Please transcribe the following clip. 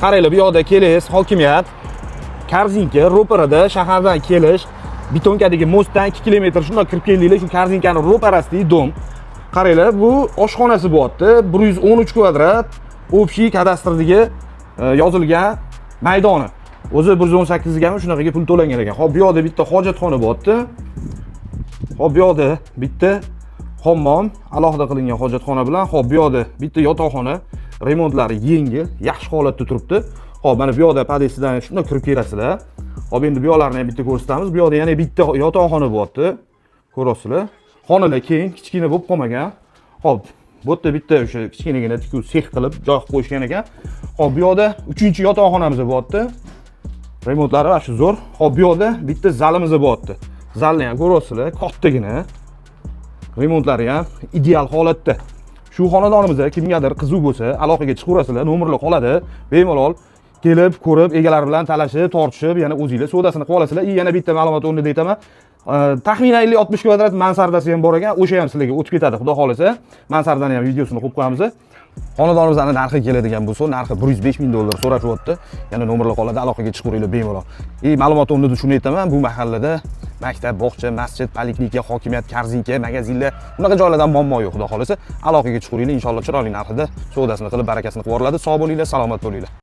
Qaranglar, bu yoqda kelish, hokimiyat, Korzinka ro'parada shahardan kelish, Betonkadagi mostdan 2 kilometr shunday kirib keldinglar, shu Korzinkani ro'parasidagi dom. Qaranglar, bu oshxonasi bo'lyapti, 113 kvadrat, общий kadastrdagi yozilgan maydoni. O'zi 118 gami shunaqaga pul to'langan ekan. Xo'p, bu yoqda bitta hojatxona bo'lyapti. Xo'p, bu yoqda bitta hammom, alohida qilingan hojatxona bilan, xo'p, bu yoqda bitta yotoqxona, remontlari yengil, yaxshi holatda turibdi. Xo'p, mana bu yoqda podestidan shunday kirib kelasizlar. Xo'p, endi bu yoqlarni ham bitta ko'rsatamiz. Bu yoqda yana bitta yotoqxona bo'lyapti. Ko'rasizlar. Xonalar keng, kichkina bo'lib qolmagan. Xo'p, bu yerda bitta o'sha kichkinagina tikuv sex qilib joy qilib qo'yishgan ekan. Xo'p, bu yoqda 3-yotoqxonamiz bo'lyapti. Remontlari shu zo'r. Xo'p, bu yoqda bitta zalimiz bo'lyapti. Zalni ham ko'rasizlar, kattagina. Remontlari ham ideal holatda. Shu xonadonimizda kimgadir qiziq bo'lsa, aloqaga chiqaverasizlar, nomerlar qoladi. Bemalol kelib, ko'rib, egalari bilan talashib, tortishib, yana o'zingizlar savdosini qilib olasizlar. Yana bitta ma'lumot o'rnida aytaman. Taxminan 50-60 kvadrat mansardasi ham bor ekan. O'sha ham sizlarga o'tib ketadi, xudo xolasa. Mansardani ham videosini qo'yib qo'yamiz. Xonadonimizning narxi keladigan bo'lsa, narxi 105 ming dollar so'rashyapti. Yana nomerlar qoladi, aloqaga chiqaveringlar bemalol. Ma'lumot o'rnida shuni aytaman, bu mahallada maktab, bog'cha, masjid, poliklinika, hokimiyat, Korzinka, magazinlar, bunaqa joylardan muammo yo'q, xudo xolasa. Aloqaga chiqaveringlar, inshaalloh chiroyli narxida savdosini qilib, barakasini qilib yuboriladi. Sog' bo'linglar, salomat bo'linglar.